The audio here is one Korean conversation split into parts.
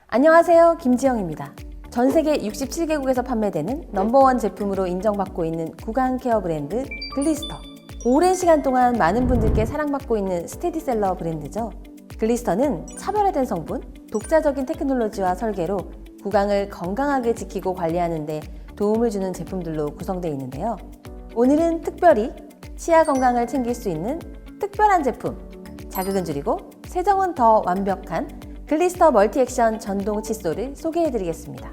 안녕하세요, 김지영입니다. 전 세계 67개국에서 판매되는 넘버원 제품으로 인정받고 있는 구강 케어 브랜드 글리스터. 오랜 시간 동안 많은 분들께 사랑받고 있는 스테디셀러 브랜드죠. 글리스터는 차별화된 성분, 독자적인 테크놀로지와 설계로 구강을 건강하게 지키고 관리하는 데 도움을 주는 제품들로 구성되어 있는데요. 오늘은 특별히 치아 건강을 챙길 수 있는 특별한 제품, 자극은 줄이고 세정은 더 완벽한 글리스터 멀티액션 전동 칫솔을 소개해드리겠습니다.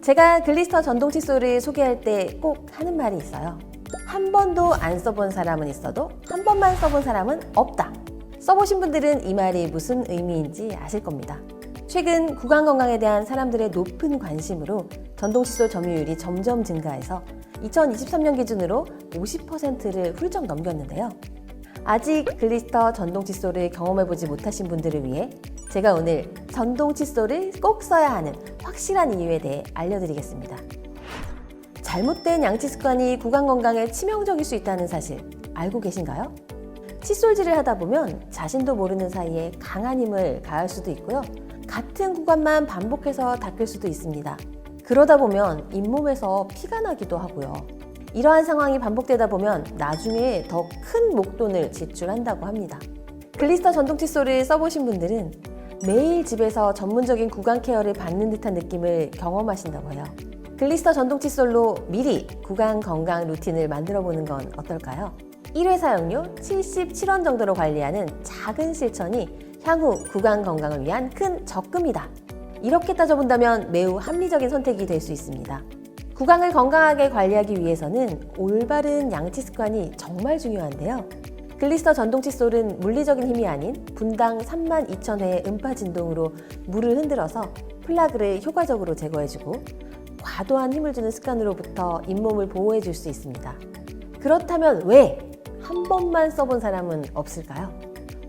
제가 글리스터 전동 칫솔을 소개할 때 꼭 하는 말이 있어요. 한 번도 안 써본 사람은 있어도 한 번만 써본 사람은 없다. 써보신 분들은 이 말이 무슨 의미인지 아실 겁니다. 최근 구강 건강에 대한 사람들의 높은 관심으로 전동 칫솔 점유율이 점점 증가해서 2023년 기준으로 50%를 훌쩍 넘겼는데요. 아직 글리스터 전동 칫솔을 경험해보지 못하신 분들을 위해 제가 오늘 전동 칫솔을 꼭 써야 하는 확실한 이유에 대해 알려드리겠습니다. 잘못된 양치 습관이 구강 건강에 치명적일 수 있다는 사실 알고 계신가요? 칫솔질을 하다 보면 자신도 모르는 사이에 강한 힘을 가할 수도 있고요. 같은 구간만 반복해서 닦을 수도 있습니다. 그러다 보면 잇몸에서 피가 나기도 하고요. 이러한 상황이 반복되다 보면 나중에 더 큰 목돈을 지출한다고 합니다. 글리스터 전동 칫솔을 써보신 분들은 매일 집에서 전문적인 구강 케어를 받는 듯한 느낌을 경험하신다고 해요. 글리스터 전동 칫솔로 미리 구강 건강 루틴을 만들어 보는 건 어떨까요? 1회 사용료 77원 정도로 관리하는 작은 실천이 향후 구강 건강을 위한 큰 적금이다. 이렇게 따져본다면 매우 합리적인 선택이 될 수 있습니다. 구강을 건강하게 관리하기 위해서는 올바른 양치 습관이 정말 중요한데요. 글리스터 전동 칫솔은 물리적인 힘이 아닌 분당 32,000회의 음파 진동으로 물을 흔들어서 플라그를 효과적으로 제거해주고 과도한 힘을 주는 습관으로부터 잇몸을 보호해줄 수 있습니다. 그렇다면 왜 한 번만 써본 사람은 없을까요?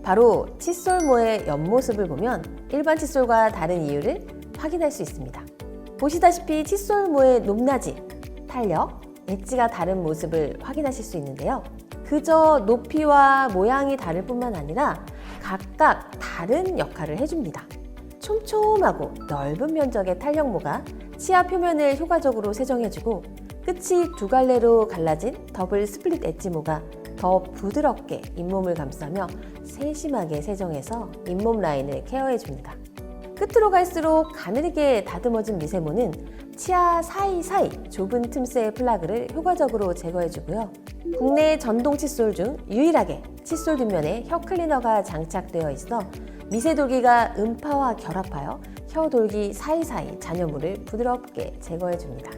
바로 칫솔모의 옆모습을 보면 일반 칫솔과 다른 이유를 확인할 수 있습니다. 보시다시피 칫솔모의 높낮이, 탄력, 엣지가 다른 모습을 확인하실 수 있는데요. 그저 높이와 모양이 다를 뿐만 아니라 각각 다른 역할을 해줍니다. 촘촘하고 넓은 면적의 탄력모가 치아 표면을 효과적으로 세정해주고 끝이 두 갈래로 갈라진 더블 스플릿 엣지모가 더 부드럽게 잇몸을 감싸며 세심하게 세정해서 잇몸 라인을 케어해줍니다. 끝으로 갈수록 가늘게 다듬어진 미세모는 치아 사이사이 좁은 틈새의 플라그를 효과적으로 제거해주고요. 국내 전동 칫솔 중 유일하게 칫솔 뒷면에 혀 클리너가 장착되어 있어 미세돌기가 음파와 결합하여 혀 돌기 사이사이 잔여물을 부드럽게 제거해줍니다.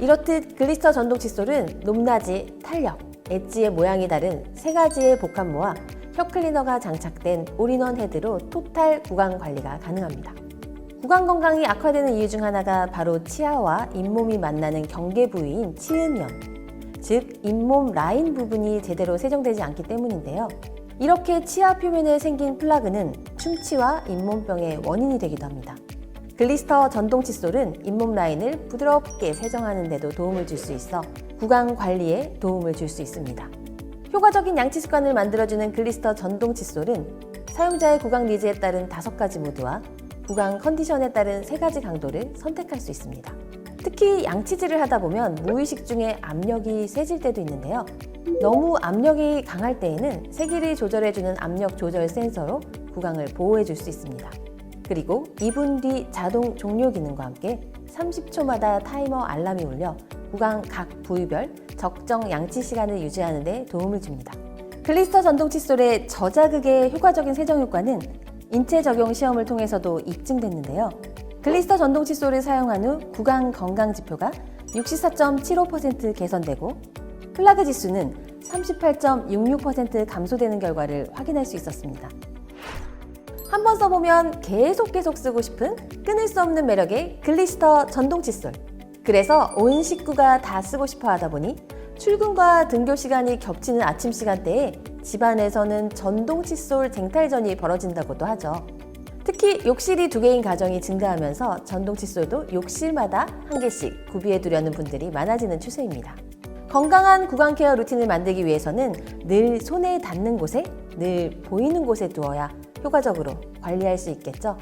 이렇듯 글리스터 전동 칫솔은 높낮이, 탄력, 엣지의 모양이 다른 세 가지의 복합모와 혀 클리너가 장착된 올인원 헤드로 토탈 구강 관리가 가능합니다. 구강 건강이 악화되는 이유 중 하나가 바로 치아와 잇몸이 만나는 경계 부위인 치은면, 즉 잇몸 라인 부분이 제대로 세정되지 않기 때문인데요. 이렇게 치아 표면에 생긴 플라그는 충치와 잇몸병의 원인이 되기도 합니다. 글리스터 전동 칫솔은 잇몸 라인을 부드럽게 세정하는 데도 도움을 줄 수 있어 구강 관리에 도움을 줄 수 있습니다. 효과적인 양치 습관을 만들어주는 글리스터 전동 칫솔은 사용자의 구강 니즈에 따른 5가지 모드와 구강 컨디션에 따른 3가지 강도를 선택할 수 있습니다. 특히 양치질을 하다 보면 무의식 중에 압력이 세질 때도 있는데요. 너무 압력이 강할 때에는 세기를 조절해주는 압력 조절 센서로 구강을 보호해줄 수 있습니다. 그리고 2분 뒤 자동 종료 기능과 함께 30초마다 타이머 알람이 울려 구강 각 부위별 적정 양치 시간을 유지하는 데 도움을 줍니다. 글리스터 전동 칫솔의 저자극의 효과적인 세정 효과는 인체 적용 시험을 통해서도 입증됐는데요. 글리스터 전동 칫솔을 사용한 후 구강 건강 지표가 64.75% 개선되고 플라그 지수는 38.66% 감소되는 결과를 확인할 수 있었습니다. 한번 써보면 계속 쓰고 싶은 끊을 수 없는 매력의 글리스터 전동 칫솔. 그래서 온 식구가 다 쓰고 싶어 하다 보니 출근과 등교 시간이 겹치는 아침 시간대에 집안에서는 전동 칫솔 쟁탈전이 벌어진다고도 하죠. 특히 욕실이 2개인 가정이 증가하면서 전동 칫솔도 욕실마다 1개씩 구비해 두려는 분들이 많아지는 추세입니다. 건강한 구강 케어 루틴을 만들기 위해서는 늘 손에 닿는 곳에, 늘 보이는 곳에 두어야 효과적으로 관리할 수 있겠죠.